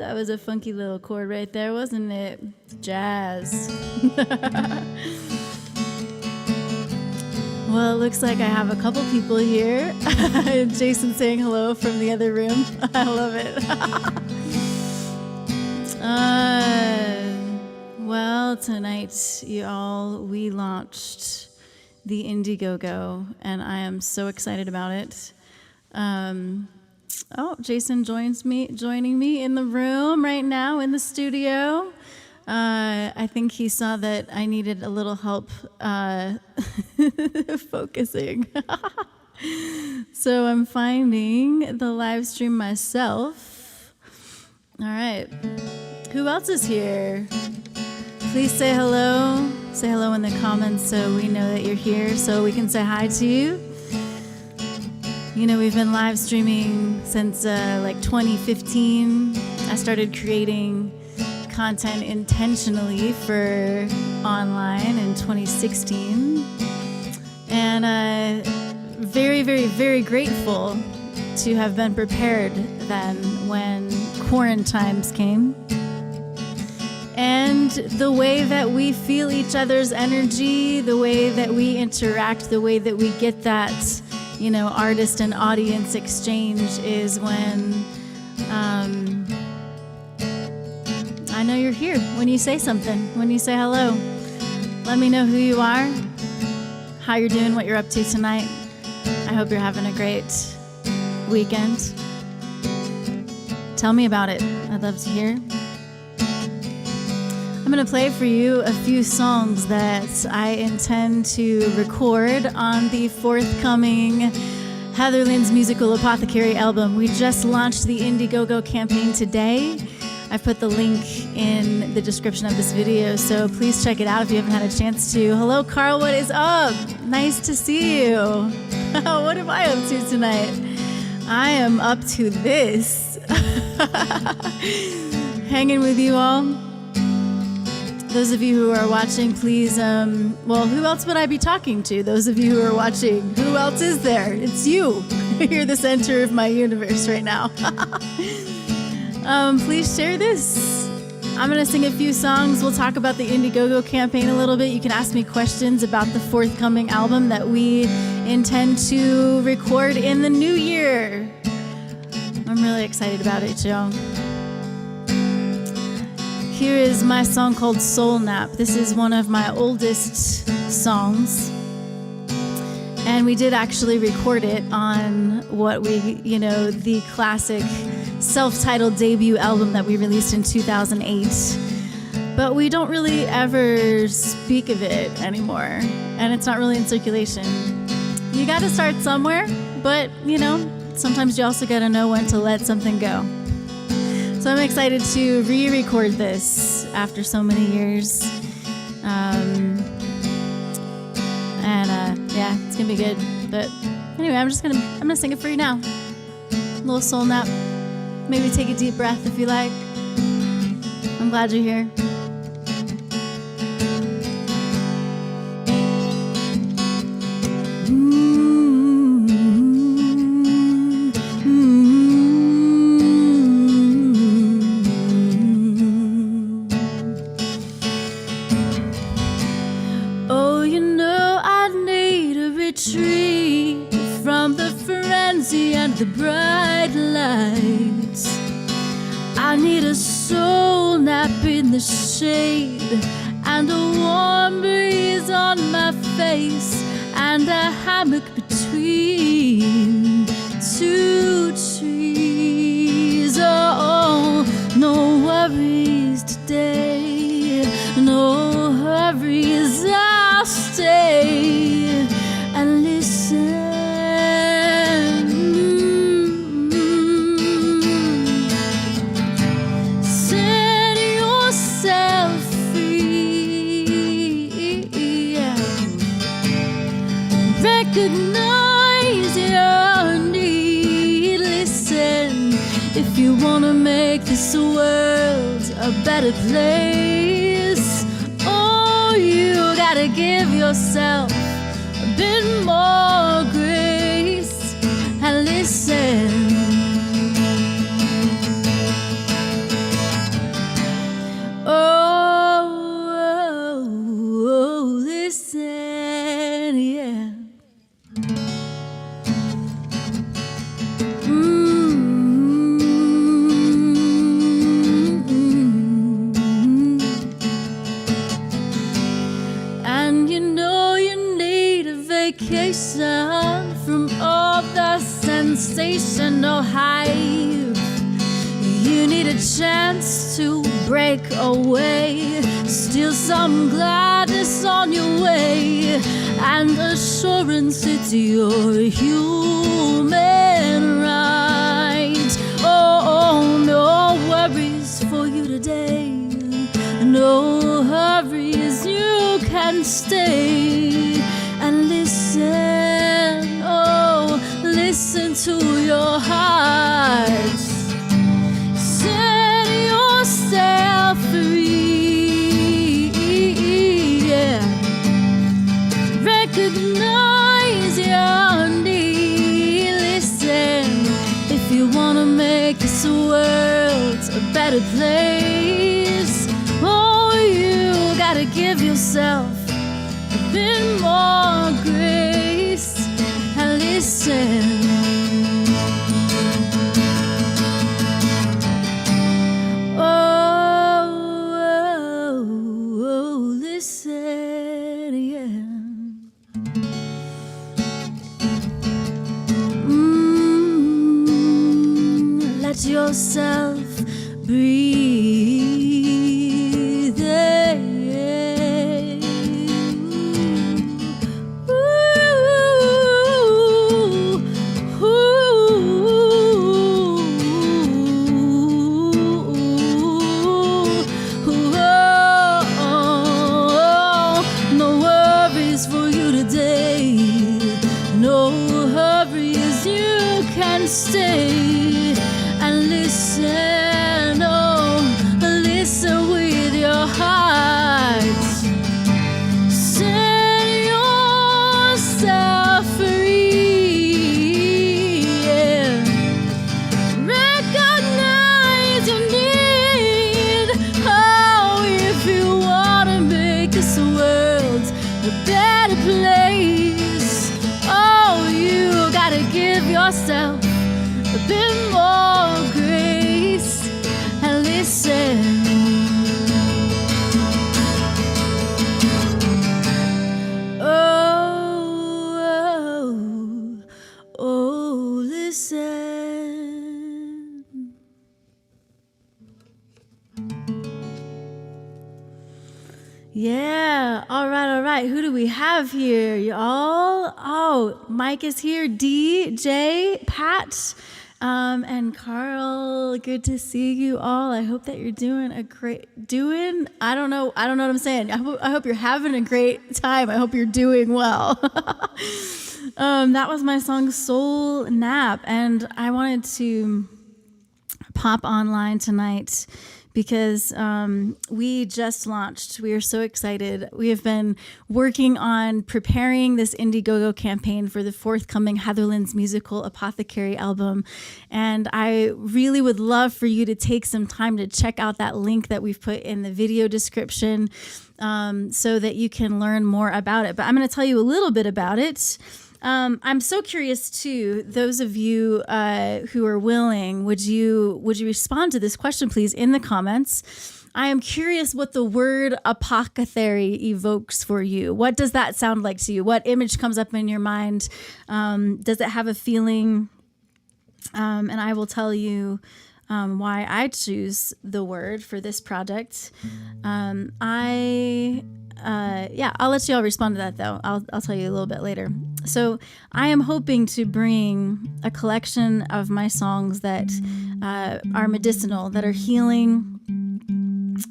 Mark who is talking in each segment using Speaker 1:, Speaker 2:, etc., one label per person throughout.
Speaker 1: That was a funky little chord right there, wasn't it? Jazz. Well, it looks like I have a couple people here. Jason saying hello from the other room. I love it. Well, tonight, y'all, we launched the IndieGogo, and I am so excited about it. Jason joining me in the room right now in the studio. I think he saw that I needed a little help focusing. So I'm finding the live stream myself. All right. Who else is here? Please say hello. Say hello in the comments so we know that you're here, so we can say hi to you. You know, we've been live streaming since like 2015. I started creating content intentionally for online in 2016. And very, very, very grateful to have been prepared then when quarantines came. And the way that we feel each other's energy, the way that we interact, the way that we get that, you know, artist and audience exchange is when I know you're here, when you say something, when you say hello. Let me know who you are, how you're doing, what you're up to tonight. I hope you're having a great weekend. Tell me about it. I'd love to hear. I'm going to play for you a few songs that I intend to record on the forthcoming Heatherlyn's Musical Apothecary album. We just launched the IndieGogo campaign today. I've put the link in the description of this video, so please check it out if you haven't had a chance to. Hello, Carl, what is up? Nice to see you. What am I up to tonight? I am up to this. Hanging with you all. Those of you who are watching, please, who else would I be talking to? Those of you who are watching, who else is there? It's you. You're the center of my universe right now. Please share this. I'm going to sing a few songs. We'll talk about the IndieGogo campaign a little bit. You can ask me questions about the forthcoming album that we intend to record in the new year. I'm really excited about it, Joe. Here is my song called Soul Nap. This is one of my oldest songs. And we did actually record it on what the classic self-titled debut album that we released in 2008. But we don't really ever speak of it anymore. And it's not really in circulation. You got to start somewhere, but, sometimes you also got to know when to let something go. So I'm excited to re-record this after so many years. It's gonna be good. But anyway, I'm gonna sing it for you now. A little soul nap. Maybe take a deep breath if you like. I'm glad you're here.
Speaker 2: The bright lights. I need a soul nap in the shade, and a warm breeze on my face, and a hammock between two trees. Oh, no worries today, no hurries. I'll stay and listen. Recognize your need. Listen, if you wanna make this world a better place, oh, you gotta give yourself a bit more grace. And listen, space and no hype. You need a chance to break away, steal some gladness on your way, and assurance it's your human right. Oh, no worries for you today, no hurries, you can stay and listen. Oh, listen to your heart. Set yourself free, yeah. Recognize your need. Listen, if you wanna make this world a better place, oh, you gotta give yourself a bit more grace and listen. Let yourself breathe. No worries for you today, no hurries, you can stay. Listen, oh, listen with your heart. Set yourself free, yeah. Recognize your need. Oh, if you wanna make this world a better place, oh, you gotta give yourself a bit more grace and listen. Oh, listen. Yeah, all right. Who do we have here, y'all? Oh, Mike is here, DJ, Pat, and Carl. Good to see you all. I hope that you're doing I don't know what I'm saying. I hope you're having a great time. I hope you're doing well. That was my song Soul Nap, and I wanted to pop online tonight because we just launched. We are so excited. We have been working on preparing this IndieGogo campaign for the forthcoming Heatherlyn's musical Apothecary album. And I really would love for you to take some time to check out that link that we've put in the video description so that you can learn more about it. But I'm going to tell you a little bit about it. I'm so curious too, those of you who are willing, would you respond to this question, please, in the comments? I am curious what the word apothecary evokes for you. What does that sound like to you? What image comes up in your mind? Does it have a feeling? And I will tell you why I choose the word for this project. I'll let you all respond to that though. I'll tell you a little bit later. So I am hoping to bring a collection of my songs that are medicinal, that are healing.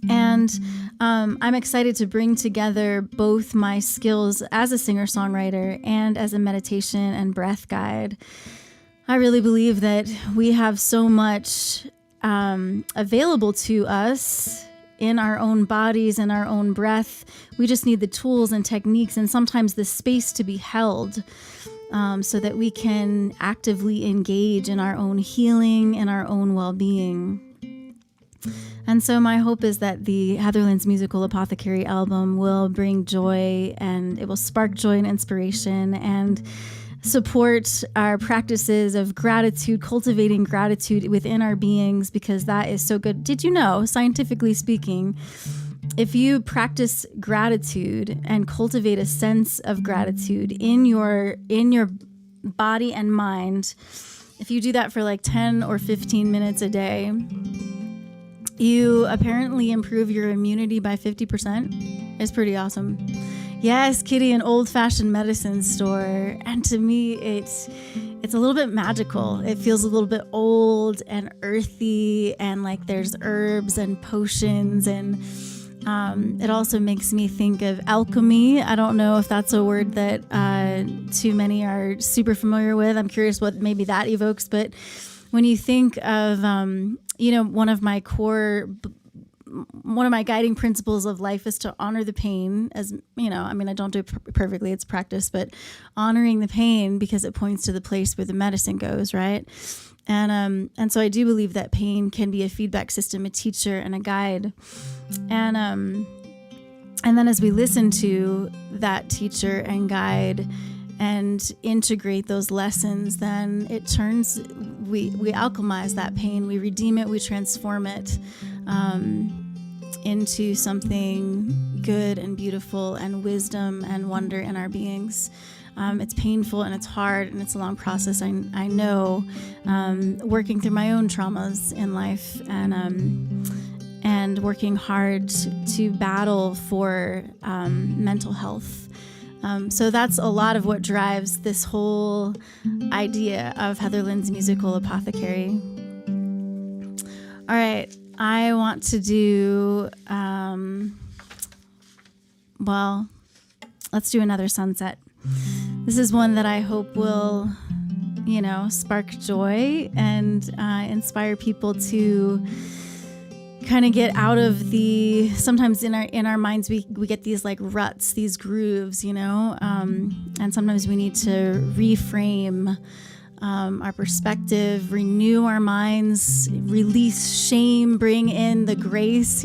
Speaker 2: And I'm excited to bring together both my skills as a singer-songwriter and as a meditation and breath guide. I really believe that we have so much available to us in our own bodies and our own breath. We just need the tools and techniques and sometimes the space to be held so that we can actively engage in our own healing and our own well-being. And so my hope is that the Heatherlyn's musical Apothecary album will bring joy, and it will spark joy and inspiration and support our practices of gratitude, cultivating gratitude within our beings, because that is so good. Did you know, scientifically speaking, if you practice gratitude and cultivate a sense of gratitude in your body and mind,
Speaker 1: if you do that for like 10 or 15 minutes a day, you apparently improve your immunity by 50%. It's pretty awesome. Yes, Kitty, an old-fashioned medicine store. And to me, it's a little bit magical. It feels a little bit old and earthy, and like there's herbs and potions, and it also makes me think of alchemy. I don't know if that's a word that too many are super familiar with. I'm curious what maybe that evokes. But when you think of, one of my guiding principles of life is to honor the pain, as I don't do it perfectly, it's practice, but honoring the pain because it points to the place where the medicine goes, right? And so I do believe that pain can be a feedback system, a teacher, and a guide. And then as we listen to that teacher and guide and integrate those lessons, then it turns, we alchemize that pain, we redeem it, we transform it into something good and beautiful and wisdom and wonder in our beings. It's painful and it's hard and it's a long process. I know, working through my own traumas in life and working hard to battle for mental health. So that's a lot of what drives this whole idea of Heatherlyn's musical apothecary. All right, I want to do, let's do another sunset. This is one that I hope will, spark joy and inspire people to kind of get out of the, sometimes in our minds we get these like ruts, these grooves, and sometimes we need to reframe our perspective, renew our minds, release shame, bring in the grace,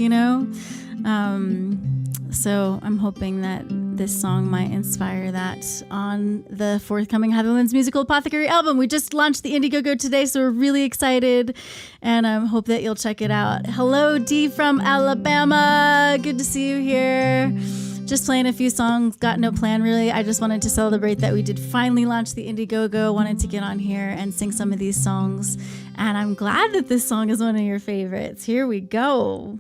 Speaker 1: so I'm hoping that this song might inspire that on the forthcoming Heatherlyn's Musical Apothecary album. We just launched the IndieGogo today, so we're really excited, and I hope that you'll check it out. Hello, Dee from Alabama. Good to see you here. Just playing a few songs, got no plan really. I just wanted to celebrate that we did finally launch the IndieGogo. Wanted to get on here and sing some of these songs, and I'm glad that this song is one of your favorites. Here we go.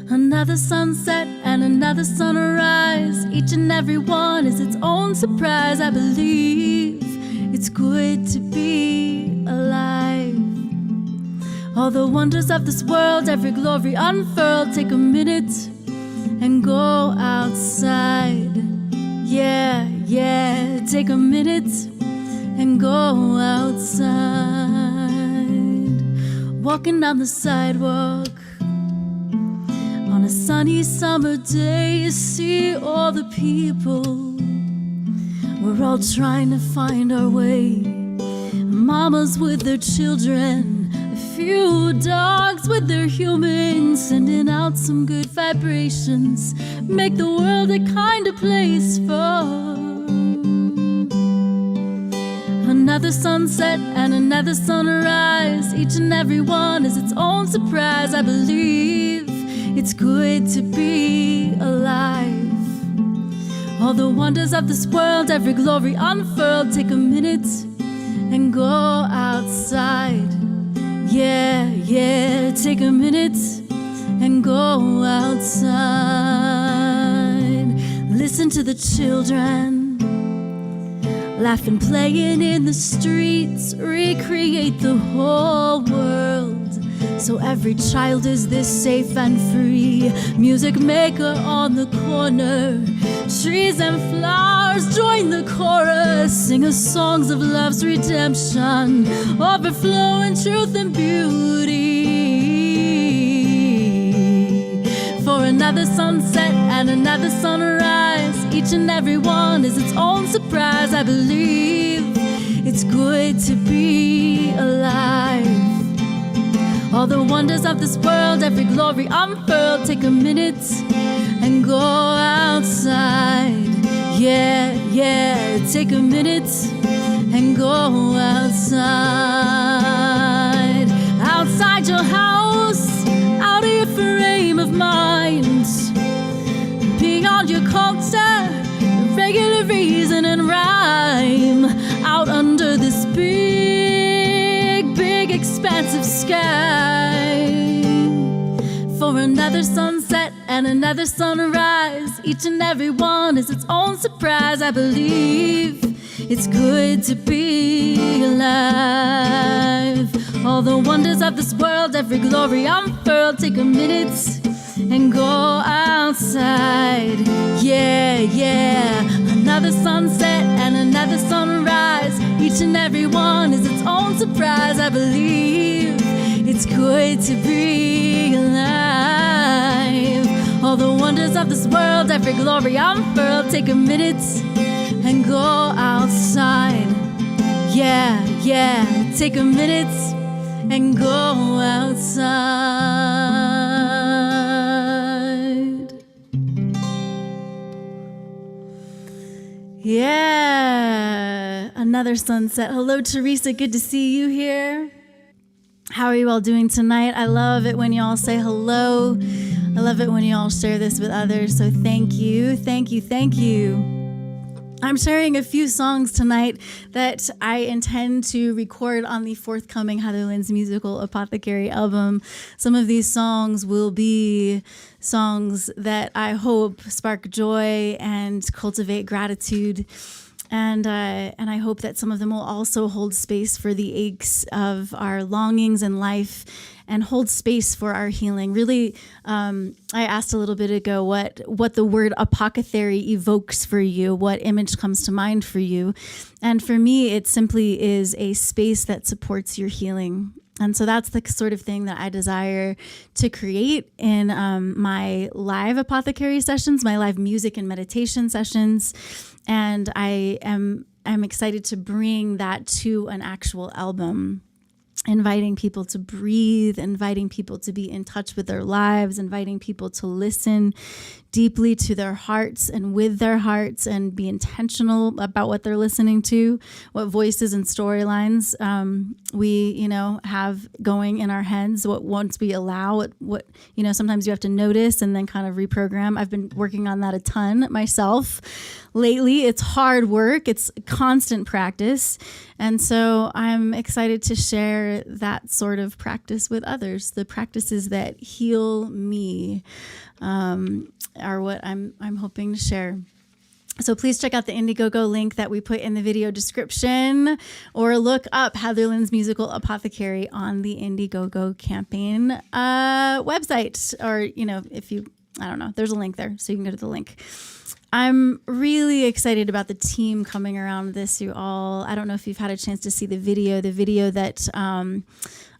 Speaker 1: Another sunset and another sunrise. Each and every one is its own surprise. I believe it's good to be alive. All the wonders of this world, every glory unfurled. Take a minute and go outside. Yeah, take a minute and go outside. Walking down the sidewalk on a sunny summer day, you see all the people. We're all trying to find our way. Mamas with their children, a few dogs with their humans, sending out some good vibrations, make the world a kinder place for another sunset and another sunrise. Each and every one is its own surprise. I believe it's good to be alive. All the wonders of this world, every glory unfurled. Take a minute and go outside. Yeah, take a minute and go outside. Listen to the children laughing, playing in the streets. Recreate the whole world so every child is this safe and free. Music maker on the corner, trees and flowers join the chorus. Sing us songs of love's redemption, overflowing truth and beauty. For another sunset and another sunrise, each and every one is its own surprise. I believe it's good to be alive. All the wonders of this world, every glory unfurled. Take a minute and go outside. Yeah, take a minute and go outside.
Speaker 2: outside your house, out of your frame of mind, beyond your culture, regular reason and rhyme, out under this big, big expansive sky. For another sunset and another sunrise, each and every one is its own surprise. I believe it's good to be alive. All the wonders of this world, every glory unfurled. Take a minute and go outside. Yeah, yeah. Another sunset and another sunrise, each and every one is its own surprise. I believe it's good to be alive. All the wonders of this world, every glory unfurled. Take a minute and go outside. Yeah, yeah. Take a minute and go outside. Yeah. Another sunset. Hello, Teresa. Good to see you here. How are you all doing tonight? I love it when you all say hello. I love it when you all share this with others. So thank you, thank you, thank you. I'm sharing a few songs tonight that I intend to record on the forthcoming Heatherlyn's Musical Apothecary album. Some of these songs will be songs that I hope spark joy and cultivate gratitude. And I hope that some of them will also hold space for the aches of our longings in life and hold space for our healing. Really, I asked a little bit ago what the word apothecary evokes for you, what image comes to mind for you. And for me, it simply is a space that supports your healing. And so that's the sort of thing that I desire to create in my live apothecary sessions, my live music and meditation sessions. And I'm excited to bring that to an actual album, inviting people to breathe, inviting people to be in touch with their lives, inviting people to listen deeply to their hearts and with their hearts and be intentional about what they're listening to, what voices and storylines we have going in our heads, what once we allow, what sometimes you have to notice and then kind of reprogram. I've been working on that a ton myself lately. It's hard work. It's constant practice. And so I'm excited to share that sort of practice with others. The practices that heal me are what I'm hoping to share. So please check out the IndieGogo link that we put in the video description, or look up Heatherlyn's Musical Apothecary on the IndieGogo campaign website. Or, if you, I don't know, there's a link there, so you can go to the link. I'm really excited about the team coming around this, you all. I don't know if you've had a chance to see the video that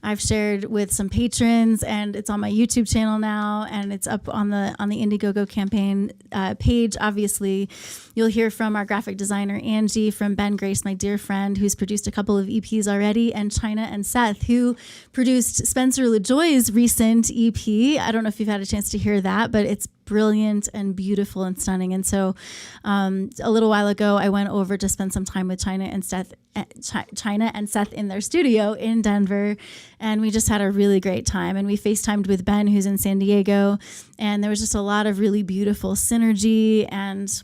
Speaker 2: I've shared with some patrons, and it's on my YouTube channel now, and it's up on the IndieGogo campaign page. Obviously, you'll hear from our graphic designer Angie, from Ben Grace, my dear friend, who's produced a couple of EPs already, and China and Seth, who produced Spencer LaJoy's recent EP. I don't know if you've had a chance to hear that, but it's brilliant and beautiful and stunning. And so a little while ago, I went over to spend some time with China and Seth in their studio in Denver, and we just had a really great time. And we FaceTimed with Ben, who's in San Diego, and there was just a lot of really beautiful synergy and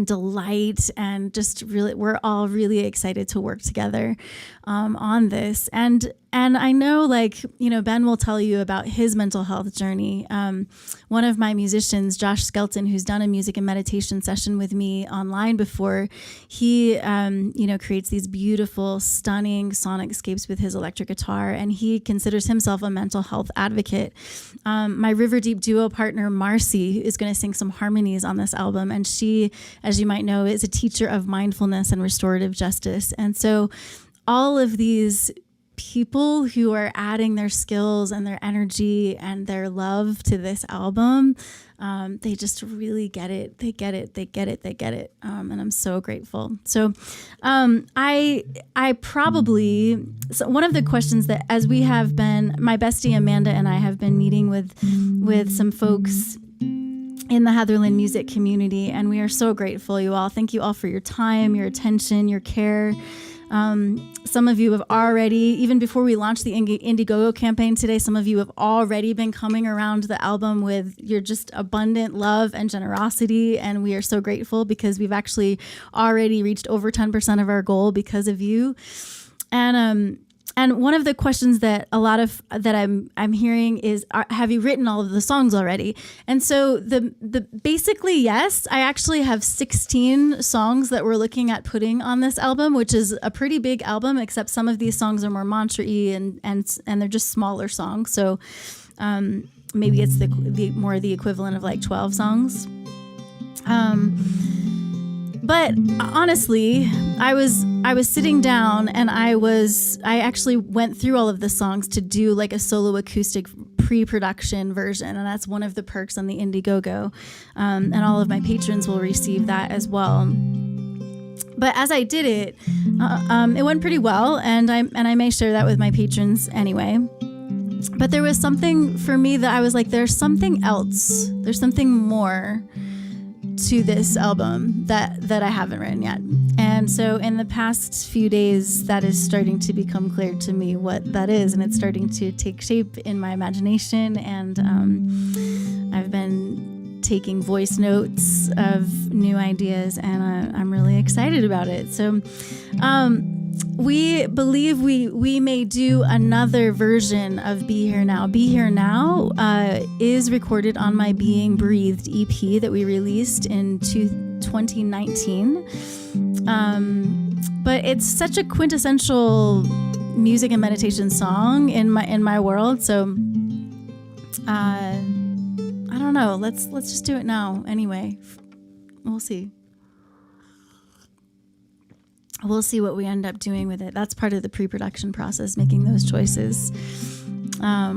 Speaker 2: delight, and just really, we're all really excited to work together on this. And I know, Ben will tell you about his mental health journey. One of my musicians, Josh Skelton, who's done a music and meditation session with me online before, he, creates these beautiful, stunning sonicscapes with his electric guitar, and he considers himself a mental health advocate. My River Deep duo partner, Marcy, is going to sing some harmonies on this album, and she, as you might know, is a teacher of mindfulness and restorative justice. And so all of these people who are adding their skills and their energy and their love to this album, they just really get it. They get it. And I'm so grateful. So I probably, so one of the questions that, as we have been, my bestie Amanda and I have been meeting with some folks in the Heatherlyn music community, and we are so grateful, you all. Thank you all for your time, your attention, your care. Some of you have already, even before we launched the IndieGogo campaign today, some of you have already been coming around the album with your just abundant love and generosity. And we are so grateful because we've actually already reached over 10% of our goal because of you. And one of the questions that I'm hearing is, have you written all of the songs already? And so the basically, yes, I actually have 16 songs that we're looking at putting on this album, which is a pretty big album, except some of these songs are more mantra-y and they're just smaller songs. So maybe it's the equivalent of like 12 songs. But honestly, I was sitting down and I actually went through all of the songs to do like a solo acoustic pre-production version. And that's one of the perks on the IndieGogo. And all of my patrons will receive that as well. But as I did it, it went pretty well. And I may share that with my patrons anyway. But there was something for me that I was like, there's something else. There's something more to this album that I haven't written yet. And so in the past few days, that is starting to become clear to me what that is, and it's starting to take shape in my imagination. And I've been taking voice notes of new ideas, and I'm really excited about it. So we believe we may do another version of Be Here Now. Be Here Now is recorded on my Being Breathed EP that we released in 2019. But it's such a quintessential music and meditation song in my world. So I don't know. Let's just do it now anyway. We'll see. We'll see what we end up doing with it. That's part of the pre-production process, making those choices. Yeah.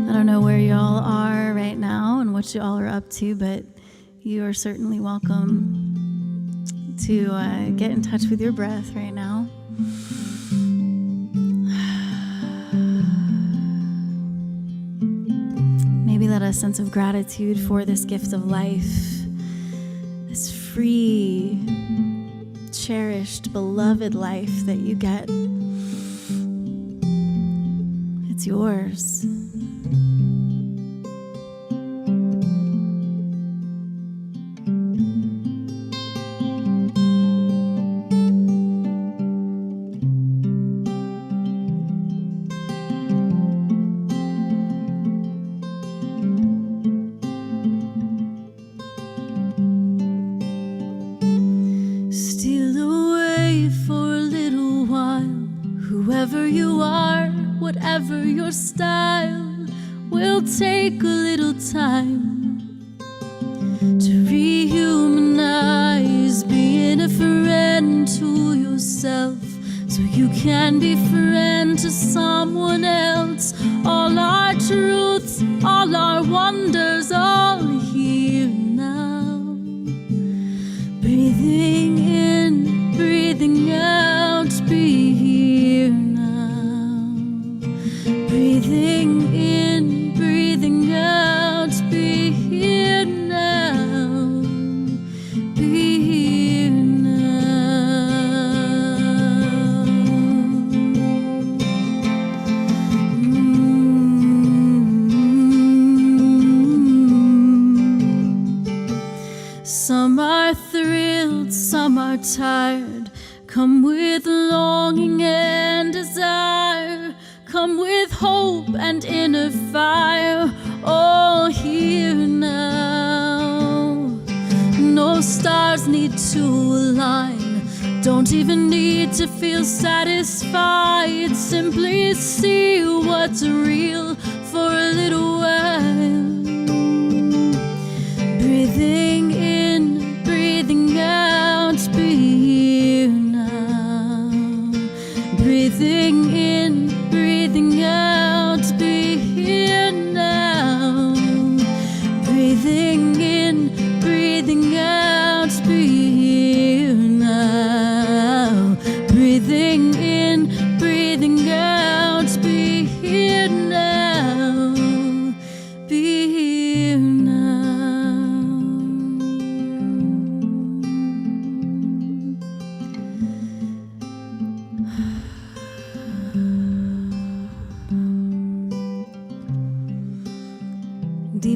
Speaker 2: I don't know where y'all are right now and what you all are up to, but you are certainly welcome to get in touch with your breath right now. Maybe let a sense of gratitude for this gift of life, this free, cherished, beloved life that you get. It's yours.
Speaker 1: Whatever your style, will take a little time to rehumanize, being a friend to yourself so you can be friend to someone else. All our truths, all our wonders, all here now. Breathing in, breathing out, be here now. Breathing in, breathing out, be here now, be here now. Some are thrilled, some are tired, come with longing and desire. Come with hope and inner fire, all here now. No stars need to align, don't even need to feel satisfied. Simply see what's real for a little while. Breathing in, breathing out, be here now. Breathing in, breathing out, be here now. Breathing in, breathing out, be here now. Breathing in, breathing out, be here now.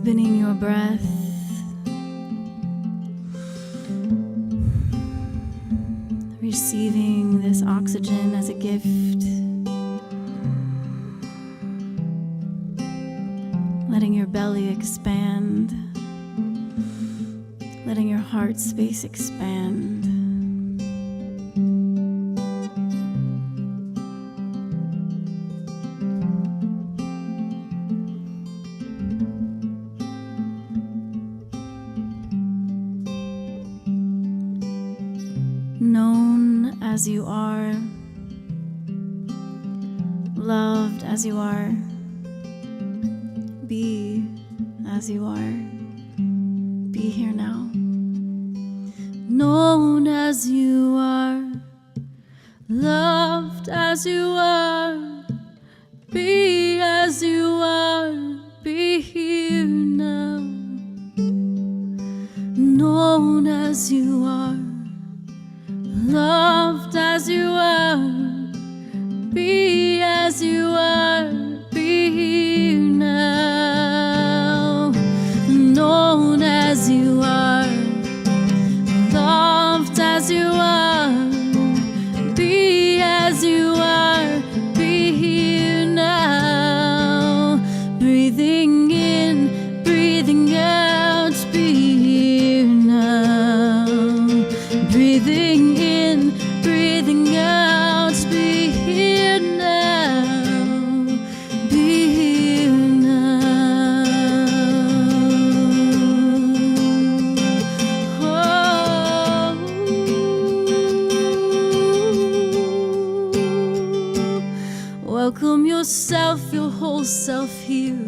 Speaker 2: deepening your breath. Receiving this oxygen as a gift. Letting your belly expand. Letting your heart space expand. Known as you are, loved as you are, be as you are, be here now. Known as you are, loved as you are, be as you are, be here now. Known as you are, loved as you are, be as you are, be here now. Known as you are, loved as you are, be as you are, be here now. Breathing in, breathing out, be here now. Breathing in, breathing out, be here now, be here now. Oh. Welcome yourself, your whole self here,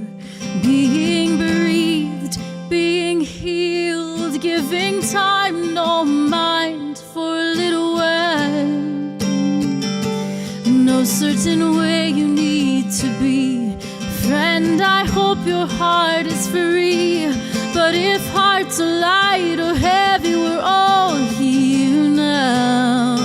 Speaker 2: being breathed, being healed, giving time, no mind for a little while. No certain way you need to be. Friend, I hope your heart is free. But if hearts are light or heavy, we're all here now.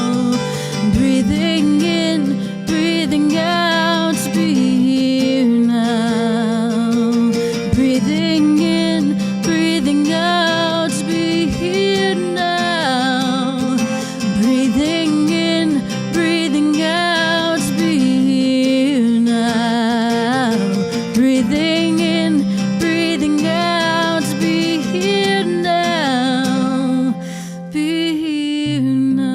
Speaker 2: Breathing in, breathing out, be here now. Breathing in, breathing out, be here now. Breathing in, breathing out, be here now. Breathing in, breathing out, be here now. Be here now.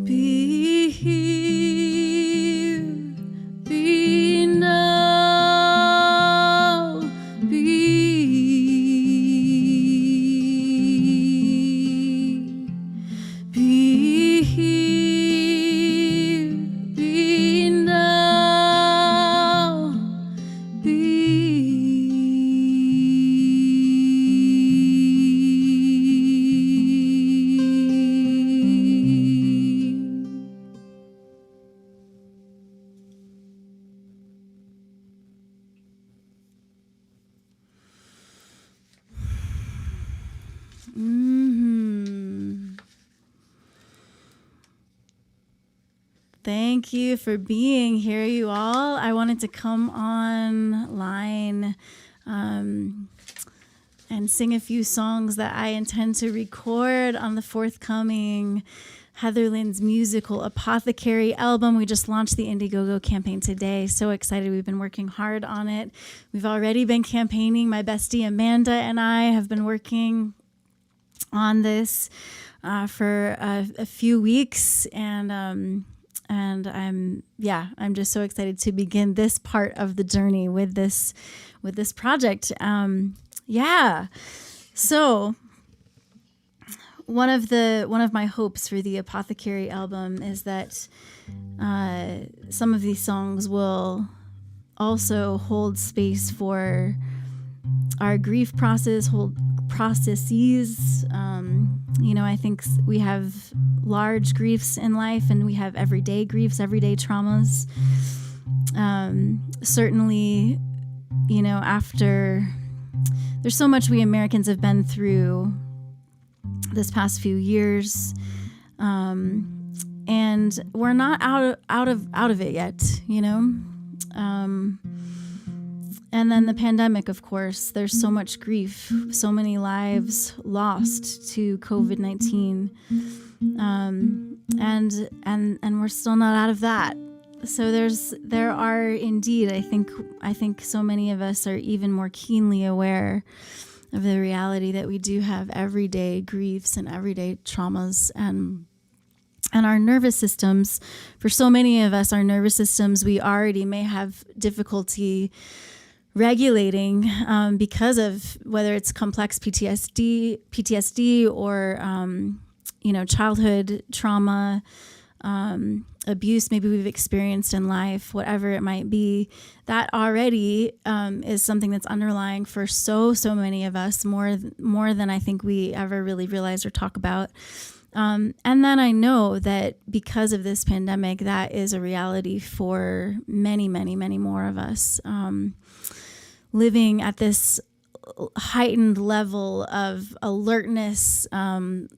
Speaker 2: Be here, be now, be here, be now, Thank you for being here, you all. I wanted to come online and sing a few songs that I intend to record on the forthcoming Heatherlyn's musical Apothecary album. We just launched the IndieGogo campaign today. So excited. We've been working hard on it. We've already been campaigning. My bestie Amanda and I have been working on this for a few weeks, and I'm just so excited to begin this part of the journey with this project. So one of my hopes for the Apothecary album is that some of these songs will also hold space for our grief processes. I think we have large griefs in life, and we have everyday griefs, everyday traumas. Certainly, after there's so much we Americans have been through this past few years, And we're not out of it yet, you know. And then the pandemic, of course, there's so much grief, so many lives lost to COVID-19. And we're still not out of that. So there are indeed, I think so many of us are even more keenly aware of the reality that we do have everyday griefs and everyday traumas, and our nervous systems, for so many of us, our nervous systems, we already may have difficulty regulating because of whether it's complex PTSD or, childhood trauma, abuse maybe we've experienced in life, whatever it might be. That already is something that's underlying for so many of us, more than I think we ever really realize or talk about. And then I know that because of this pandemic, that is a reality for many more of us, living at this heightened level of alertness,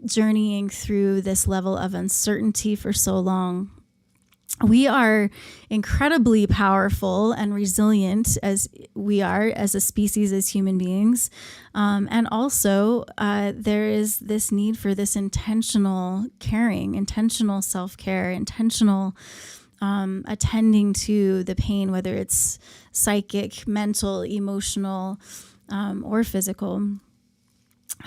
Speaker 2: journeying through this level of uncertainty for so long. We are incredibly powerful and resilient as we are as a species, as human beings. And also there is this need for this intentional caring, intentional self-care, intentional attending to the pain, whether it's psychic, mental, emotional, or physical.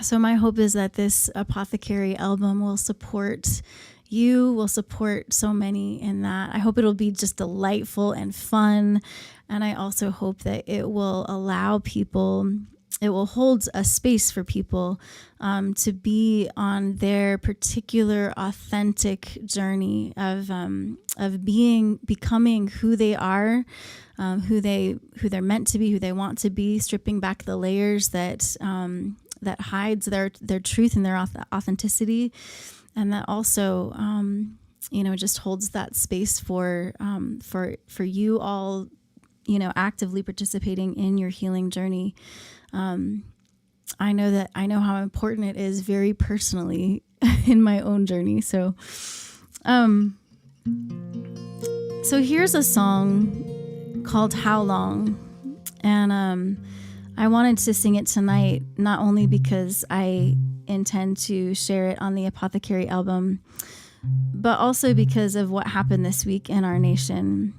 Speaker 2: So my hope is that this Apothecary album will support you, will support so many in that. I hope it'll be just delightful and fun. And I also hope that it will allow people, it will hold a space for people to be on their particular authentic journey of becoming who they are, who they're meant to be, who they want to be, stripping back the layers that hides their truth and their authenticity. And that also, just holds that space for you all, actively participating in your healing journey. I know how important it is very personally in my own journey. So here's a song called How Long? And I wanted to sing it tonight, not only because I intend to share it on the Apothecary album, but also because of what happened this week in our nation.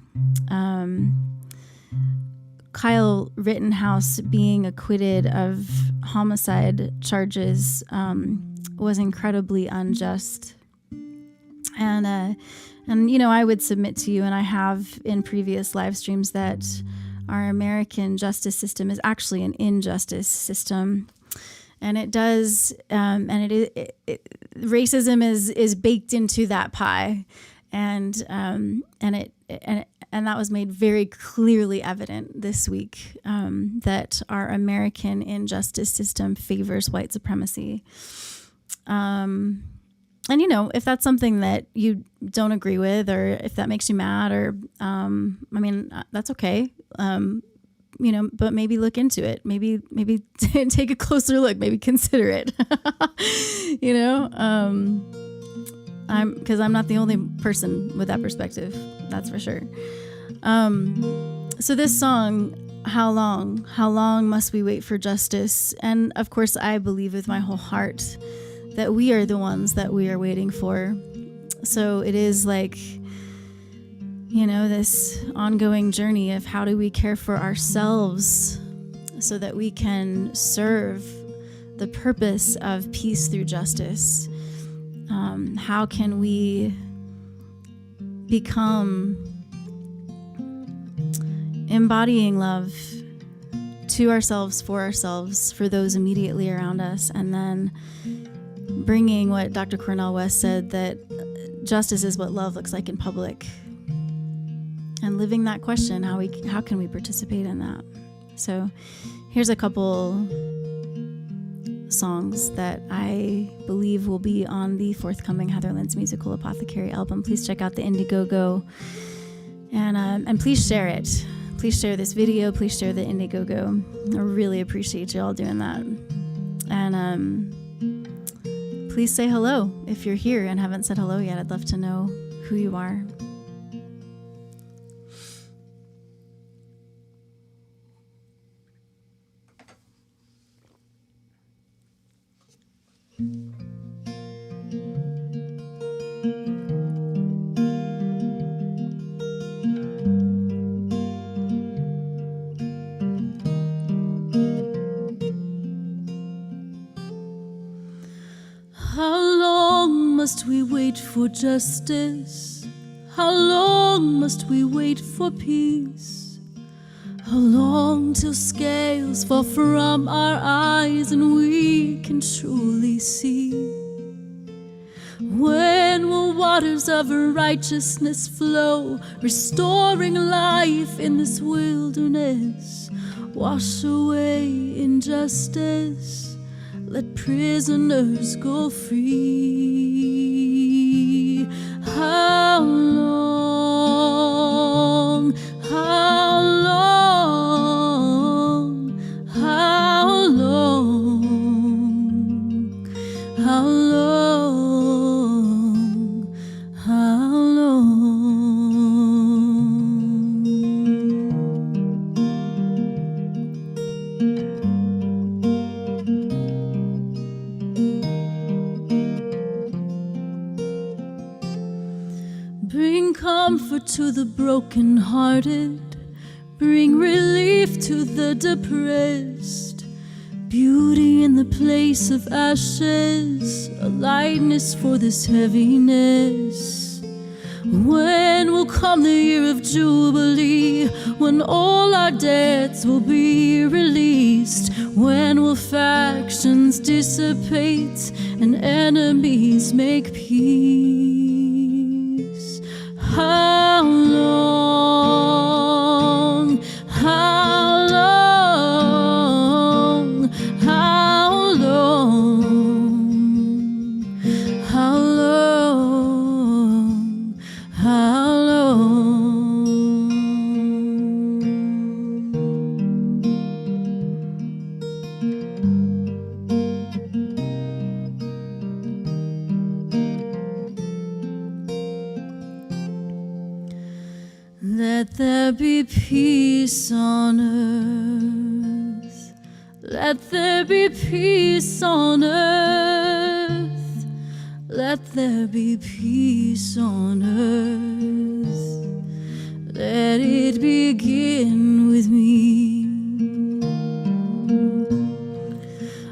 Speaker 2: Kyle Rittenhouse being acquitted of homicide charges was incredibly unjust. And I would submit to you, and I have in previous live streams, that our American justice system is actually an injustice system. And it does, racism is baked into that pie, and that was made very clearly evident this week, that our American injustice system favors white supremacy. And if that's something that you don't agree with, or if that makes you mad, or that's okay. But maybe look into it. Maybe take a closer look. Maybe consider it. Because I'm not the only person with that perspective. That's for sure. So this song, How Long? How long must we wait for justice? And of course, I believe with my whole heart that we are the ones that we are waiting for. So it is like, this ongoing journey of how do we care for ourselves so that we can serve the purpose of peace through justice. How can we become embodying love to ourselves, for those immediately around us, and then bringing what Dr. Cornel West said, that justice is what love looks like in public. And living that question, how can we participate in that? So here's a couple songs that I believe will be on the forthcoming Heatherlyn's Musical Apothecary album. Please check out the IndieGogo, and please share it. Please share this video. Please share the IndieGogo. I really appreciate you all doing that. And
Speaker 1: please say hello if you're here and haven't said hello yet. I'd love to know who you are.
Speaker 2: How long must we wait for justice? How long must we wait for peace? How long till scales fall from our eyes and we can truly see? When will waters of righteousness flow, restoring life in this wilderness? Wash away injustice, let prisoners go free. How long, how long, how long, how long, how long? Bring comfort to the brokenhearted, bring relief to the depressed, beauty in the place of ashes, a lightness for this heaviness. When will come the year of Jubilee, when all our debts will be released? When will factions dissipate and enemies make peace? How long, how long, how long, how long, how long? Let there be peace on earth. Let there be peace on earth. Let there be peace on earth. Let it begin with me.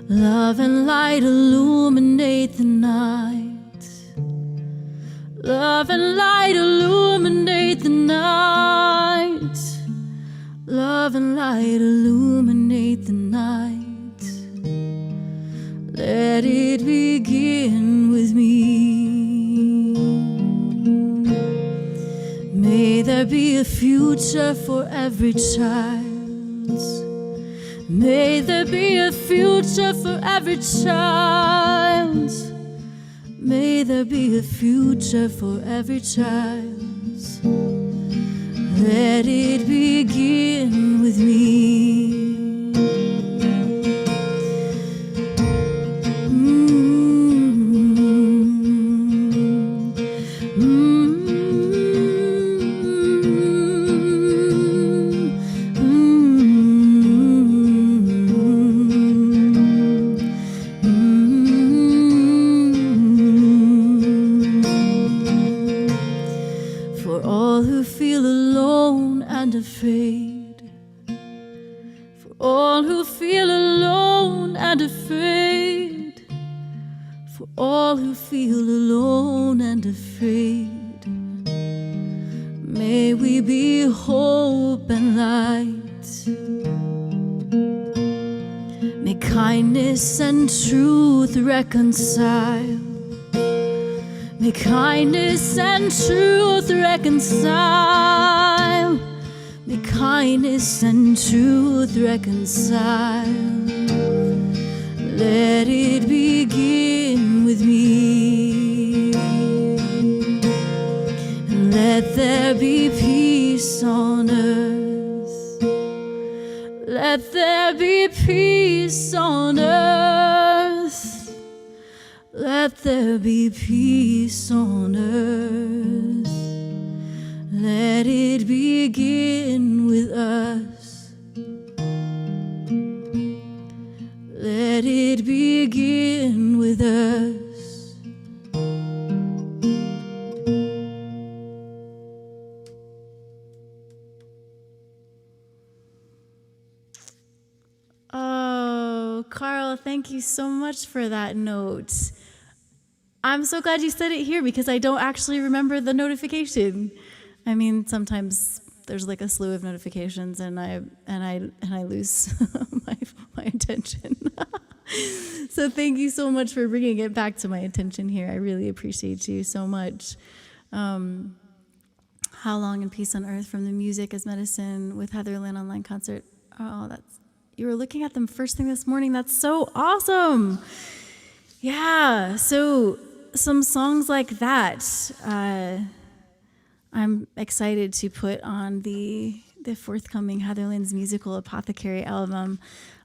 Speaker 2: Love and light illuminate the night. Love and light illuminate the night. Love and light illuminate the night. Let it begin with me. May there be a future for every child. May there be a future for every child. May there be a future for every child. Let it begin with me. For all who feel alone and afraid, for all who feel alone and afraid, for all who feel alone and afraid, may we be hope and light. May kindness and truth reconcile. May kindness and truth reconcile. May kindness and truth reconcile. Let it begin with me. And let there be peace on earth. Let there be peace on earth. Let there be peace on earth. Let it begin with us. Let it begin with us. Oh, Carl, thank you so much for that note. I'm so glad you said it here because I don't actually remember the notification. I mean, sometimes there's like a slew of notifications, and I lose my attention. So thank you so much for bringing it back to my attention here. I really appreciate you so much. How Long and Peace on Earth from the Music as Medicine with Heatherlyn online concert. Oh, you were looking at them first thing this morning. That's so awesome. Yeah. So some songs like that. I'm excited to put on the forthcoming Heatherlyn's Musical Apothecary album.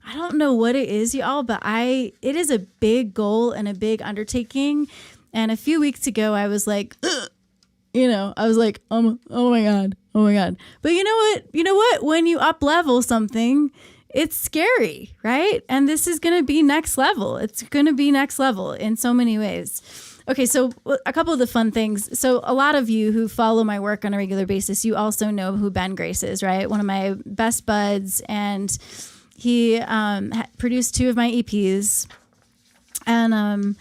Speaker 2: I don't know what it is, y'all, but it is a big goal and a big undertaking. And a few weeks ago, I was like, I was like, oh my God. But you know what? When you up level something, it's scary, right? And this is going to be next level. It's going to be next level in so many ways. Okay, so a couple of the fun things. So a lot of you who follow my work on a regular basis, you also know who Ben Grace is, right? One of my best buds, and he produced 2 of my EPs. And,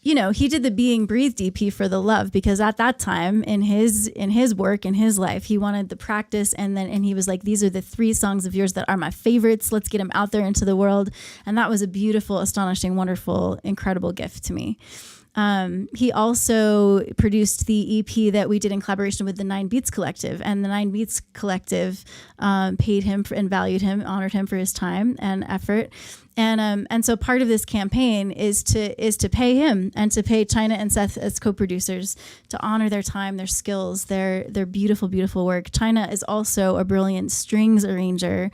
Speaker 2: he did the Being Breathed EP for the love, because at that time in his work, in his life, he wanted the practice. And he was like, these are the 3 songs of yours that are my favorites. Let's get them out there into the world. And that was a beautiful, astonishing, wonderful, incredible gift to me. He also produced the EP that we did in collaboration with the 9 Beats Collective, and the 9 Beats Collective paid him and valued him, honored him for his time and effort. And so part of this campaign is to pay him and to pay China and Seth as co-producers to honor their time, their skills, their beautiful, beautiful work. China is also a brilliant strings arranger,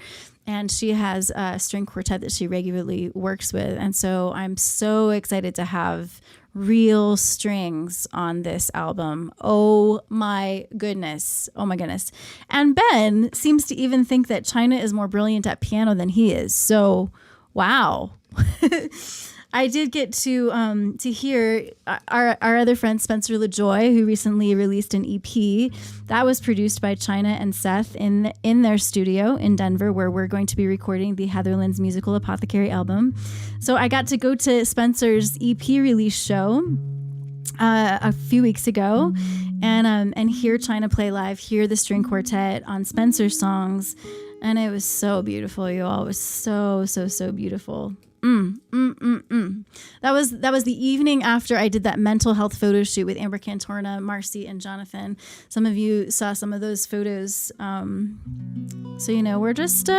Speaker 2: and she has a string quartet that she regularly works with. And so I'm so excited to have real strings on this album. Oh my goodness. And Ben seems to even think that China is more brilliant at piano than he is. So, wow. I did get to hear our other friend Spencer LaJoy, who recently released an EP that was produced by China and Seth in their studio in Denver, where we're going to be recording the Heatherlyn's Musical Apothecary album. So I got to go to Spencer's EP release show a few weeks ago, and hear China play live, hear the string quartet on Spencer's songs, and it was so beautiful, you all. It was so beautiful. That was the evening after I did that mental health photo shoot with Amber Cantorna, Marcy, and Jonathan. Some of you saw some of those photos. So we're just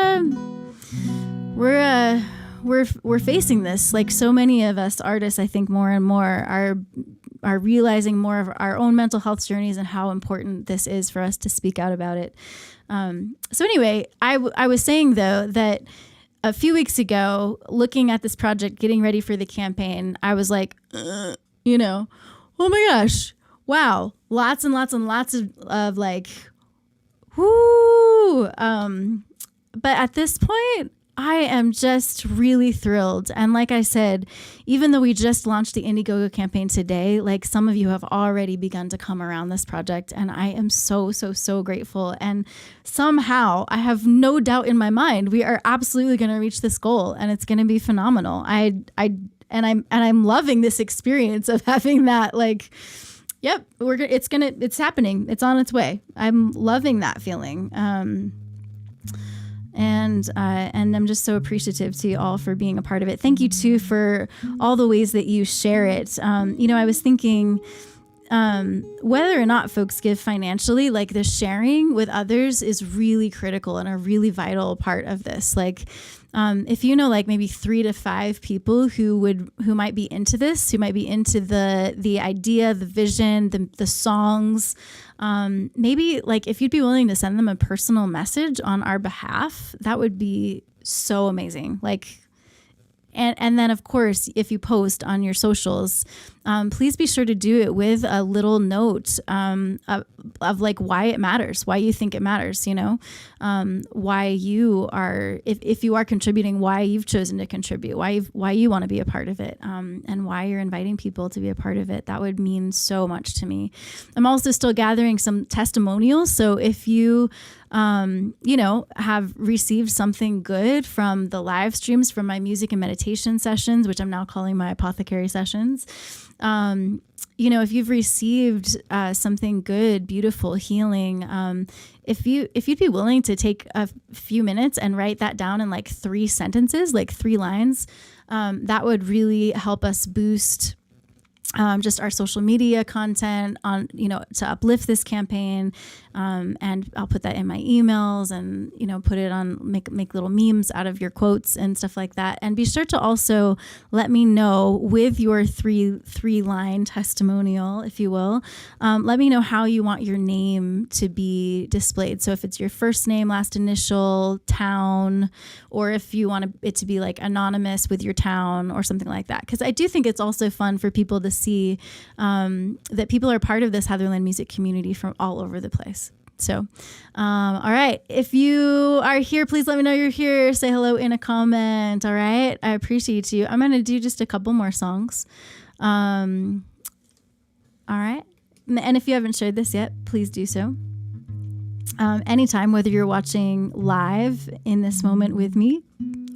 Speaker 2: we're facing this, like so many of us artists. I think more and more are realizing more of our own mental health journeys and how important this is for us to speak out about it. So anyway, I was saying though that a few weeks ago, looking at this project, getting ready for the campaign, I was like, oh my gosh, wow, lots and lots and lots of like, whoo. But at this point, I am just really thrilled. And like I said, even though we just launched the IndieGogo campaign today, like some of you have already begun to come around this project. And I am so grateful. And somehow I have no doubt in my mind, we are absolutely going to reach this goal, and it's going to be phenomenal. I'm loving this experience of having that, like, yep, it's happening. It's on its way. I'm loving that feeling. And I'm just so appreciative to you all for being a part of it. Thank you too for all the ways that you share it. I was thinking whether or not folks give financially, like the sharing with others is really critical and a really vital part of this. Like, if like maybe 3 to 5 people who might be into this, who might be into the idea, the vision, the songs, maybe like if you'd be willing to send them a personal message on our behalf, that would be so amazing. Like,
Speaker 1: And then, of course, if you post on your socials, please be sure to do it with a little note of like why it matters, why you think it matters, why you are, if you are contributing, why you've chosen to contribute, why you want to be a part of it, and why you're inviting people to be a part of it. That would mean so much to me. I'm also still gathering some testimonials. So if you have received something good from the live streams, from my music and meditation sessions, which I'm now calling my apothecary sessions. If you've received something good, beautiful, healing, if you'd be willing to take a few minutes and write that down in like 3 sentences, like 3 lines, that would really help us boost just our social media content on, to uplift this campaign. And I'll put that in my emails and, put it on, make little memes out of your quotes and stuff like that. And be sure to also let me know with your three line testimonial, if you will, let me know how you want your name to be displayed. So if it's your first name, last initial, town, or if you want it to be like anonymous with your town or something like that. Because I do think it's also fun for people to see that people are part of this Heatherlyn music community from all over the place. So, all right. If you are here, please let me know you're here. Say hello in a comment. All right. I appreciate you. I'm going to do just a couple more songs. All right. And if you haven't shared this yet, please do so. Anytime, whether you're watching live in this moment with me,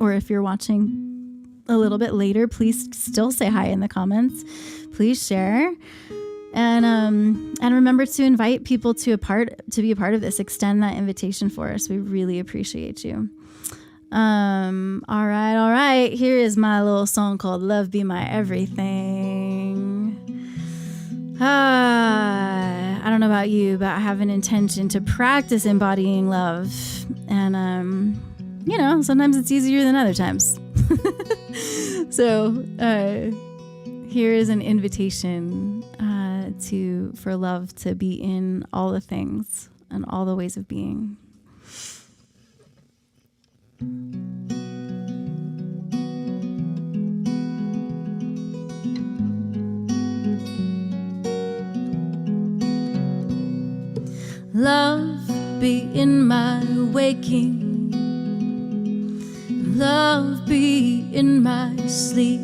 Speaker 1: or if you're watching a little bit later, please still say hi in the comments. Please share. And remember to invite people to be a part of this. Extend that invitation for us. We really appreciate you. All right. Here is my little song called Love Be My Everything. I don't know about you, but I have an intention to practice embodying love. And, sometimes it's easier than other times. So, here is an invitation for love to be in all the things and all the ways of being. Love be in my waking, love be in my sleep.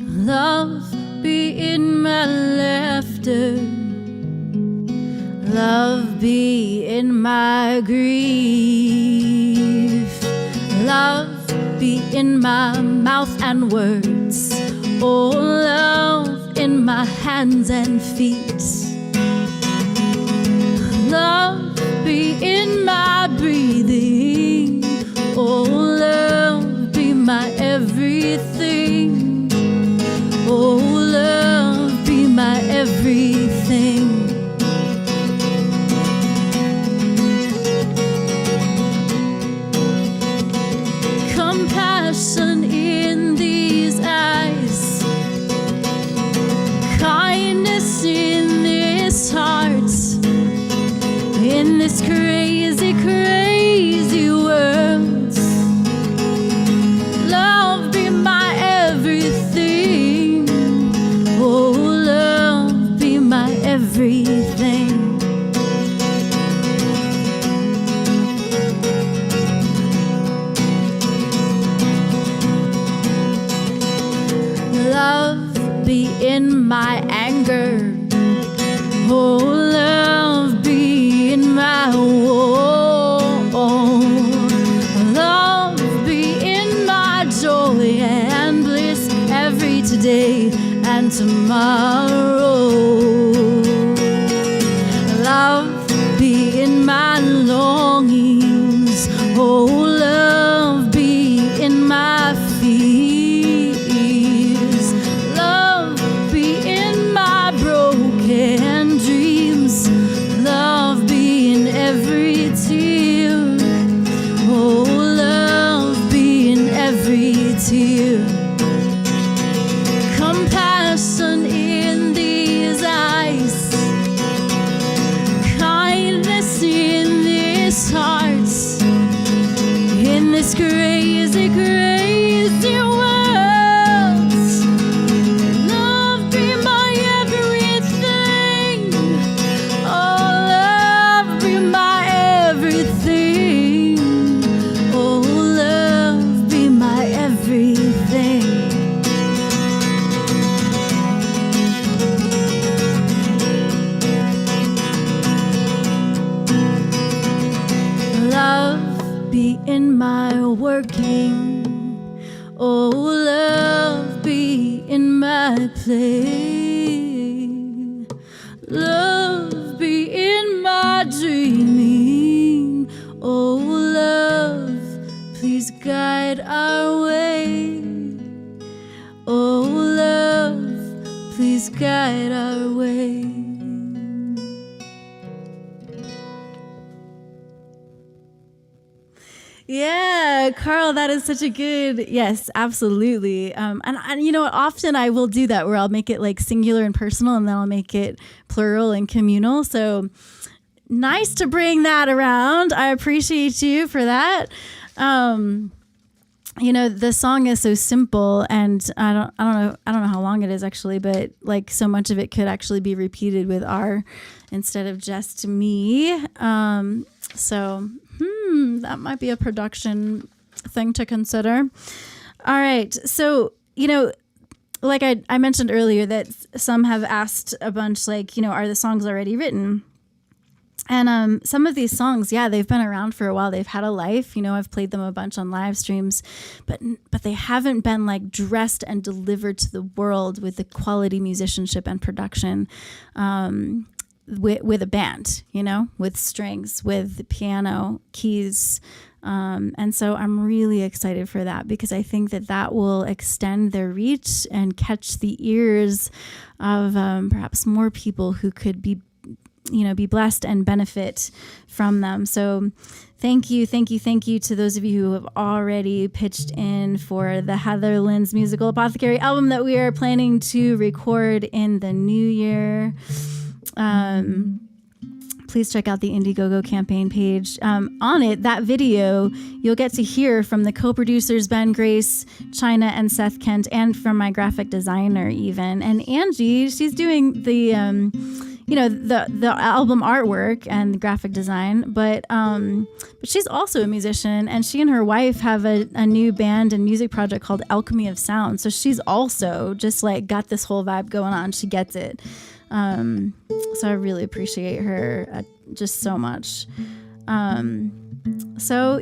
Speaker 1: Love be in my laughter, love be in my grief. Love be in my mouth and words, oh, love in my hands and feet. Love be in my breathing, oh, love be my everything. Oh, love, be my everything. Compassion in these eyes, kindness in this heart, in this crazy, crazy world. Love, be my everything. Oh, love, be my everything. Love, be in my anger. Oh, love, be in my woe. Love, be in my joy and bliss every today and tomorrow. Love be in my longings, oh, love be in my fears. Love be in my broken dreams, love be in every tear, oh, love be in every tear. Compassion in these eyes, kindness in this heart, in this crazy, crazy
Speaker 2: be in my working. Oh, love, be in my play. Love, be in my dreaming. Oh, love, please guide our way. Oh, love, please guide our way. Yeah, Carl, that is such a good, yes, absolutely. And you know what, often I will do that where I'll make it like singular and personal, and then I'll make it plural and communal. So nice to bring that around. I appreciate you for that. You know, the song is so simple, and I don't know how long it is actually, but like so much of it could actually be repeated with R instead of just me. So that might be a production thing to consider. All right. So, you know, like I mentioned earlier that some have asked a bunch, like, you know, are the songs already written? And some of these songs, yeah, they've been around for a while. They've had a life. You know, I've played them a bunch on live streams, but they haven't been like dressed and delivered to the world with the quality musicianship and production with a band, you know, with strings, with piano, keys. And so I'm really excited for that, because I think that will extend their reach and catch the ears of perhaps more people who could be blessed and benefit from them. So thank you to those of you who have already pitched in for the Heatherlyn's Musical Apothecary album that we are planning to record in the new year. Please check out the IndieGogo campaign page. On it, that video, you'll get to hear from the co-producers Ben Grace, China, and Seth Kent, and from my graphic designer even. And Angie, she's doing the the album artwork and the graphic design, but she's also a musician, and she and her wife have a new band and music project called Alchemy of Sound. So she's also just like got this whole vibe going on. She gets it. So I really appreciate her just so much. So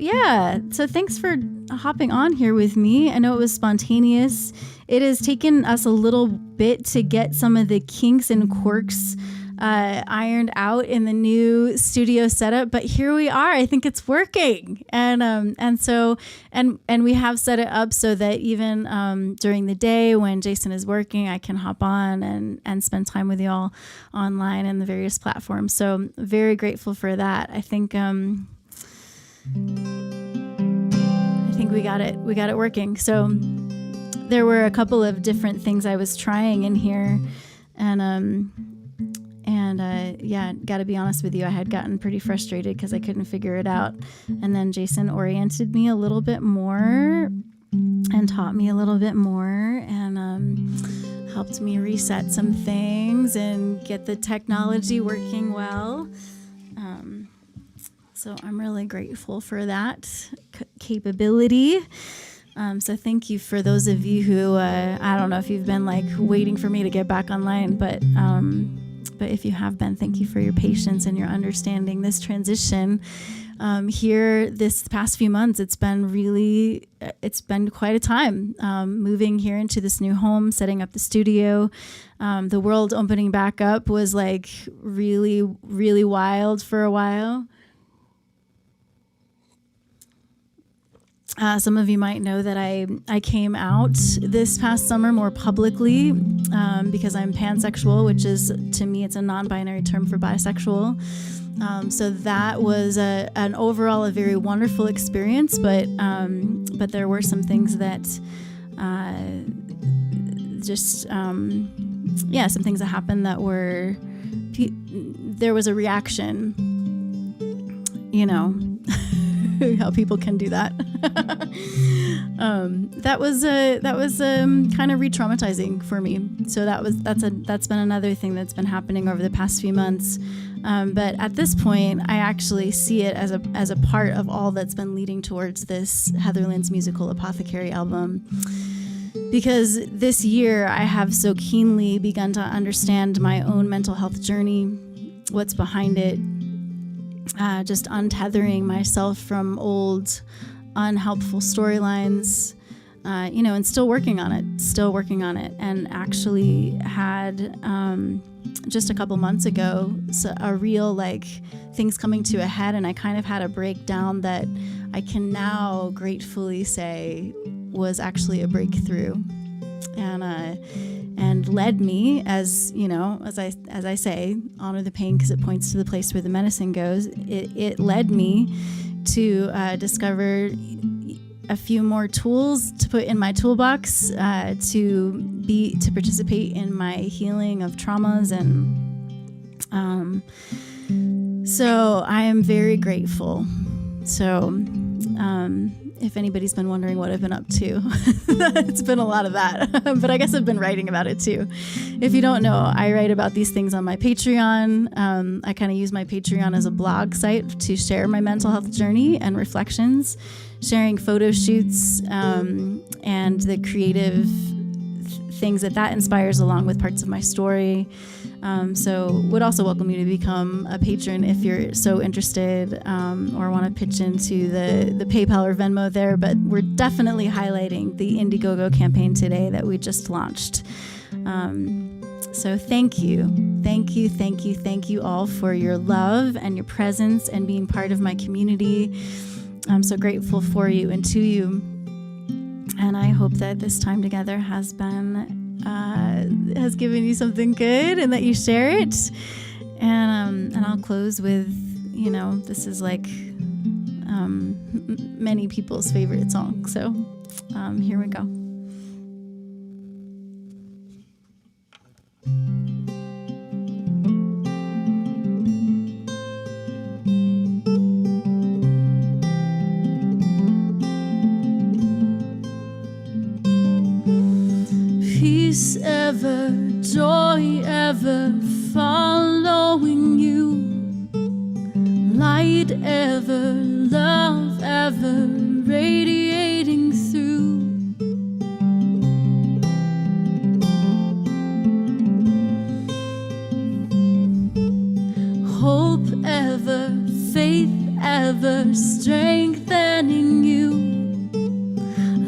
Speaker 2: thanks for hopping on here with me. I know it was spontaneous. It has taken us a little bit to get some of the kinks and quirks ironed out in the new studio setup, but here we are. I think it's working, and we have set it up so that even during the day when Jason is working, I can hop on and spend time with y'all online and the various platforms. So very grateful for that. I think we got it working. So there were a couple of different things I was trying in here, and got to be honest with you, I had gotten pretty frustrated because I couldn't figure it out. And then Jason oriented me a little bit more and taught me a little bit more, and helped me reset some things and get the technology working well. So I'm really grateful for that capability. So thank you for those of you who, I don't know if you've been like waiting for me to get back online, but if you have been, thank you for your patience and your understanding. This transition here this past few months, it's been quite a time moving here into this new home, setting up the studio. The world opening back up was like really, really wild for a while. Some of you might know that I came out this past summer more publicly because I'm pansexual, which is, to me, it's a non-binary term for bisexual. So that was an overall a very wonderful experience, but there were some things that some things that happened that were, there was a reaction, how people can do that. That was kind of re-traumatizing for me. So that's been another thing that's been happening over the past few months. But at this point, I actually see it as a part of all that's been leading towards this Heatherlyn's Musical Apothecary album. Because this year I have so keenly begun to understand my own mental health journey, what's behind it,
Speaker 1: just untethering myself from old, unhelpful storylines, and still working on it, and actually had just a couple months ago a real things coming to a head, and I kind of had a breakdown that I can now gratefully say was actually a breakthrough, and led me, as I say, honor the pain because it points to the place where the medicine goes. It led me to discover a few more tools to put in my toolbox to participate in my healing of traumas, and so I am very grateful. So if anybody's been wondering what I've been up to, it's been a lot of that, but I guess I've been writing about it too. If you don't know, I write about these things on my Patreon. I kind of use my Patreon as a blog site to share my mental health journey and reflections, sharing photo shoots and the creative things that inspires, along with parts of my story. So would also welcome you to become a patron if you're so interested, or want to pitch into the PayPal or Venmo there. But we're definitely highlighting the IndieGogo campaign today that we just launched. So thank you all for your love and your presence and being part of my community. I'm so grateful for you and to you. And I hope that this time together has given you something good, and that you share it. And I'll close with, this is many people's favorite song. So here we go. Peace ever, joy ever following you, light ever, love ever radiating through. Hope ever, faith ever strengthening you,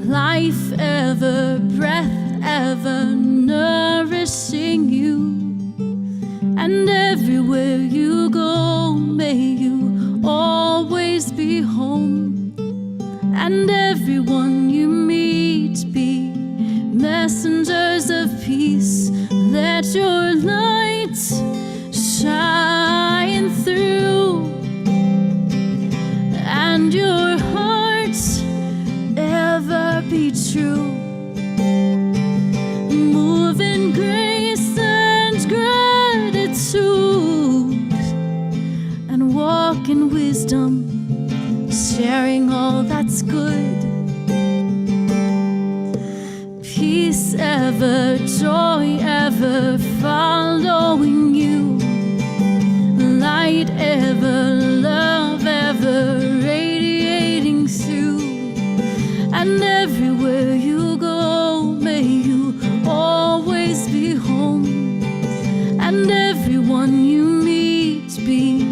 Speaker 1: life ever, breath ever nourishing you. And everywhere you go, may you always be home. And everyone you meet be messengers of peace. Let your light shine through, and your heart ever be true. Move in grace and gratitude, and walk in wisdom, sharing all that's good. Peace ever, joy ever following you, light ever, love ever radiating through. And everywhere you go, may you always be home. And everyone you meet be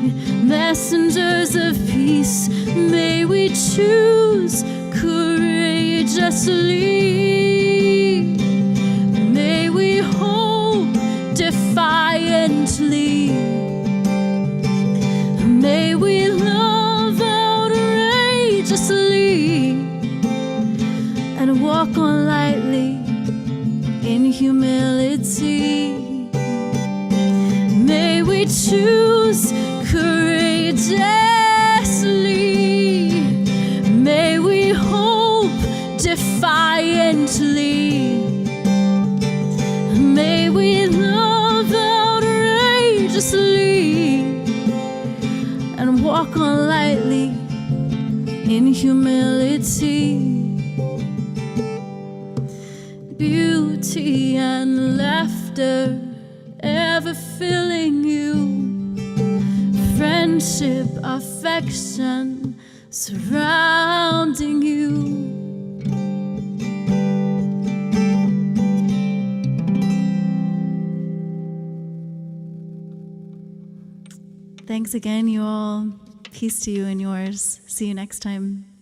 Speaker 1: messengers of peace. May we choose courageously. May we hope defiantly. May we love outrageously, and walk on lightly in humility. May we choose courageously. May we hope defiantly. May we love outrageously, and walk on lightly in humility. Beauty and laughter ever filling you, friendship, affection surrounding you. Thanks again, you all. Peace to you and yours. See you next time.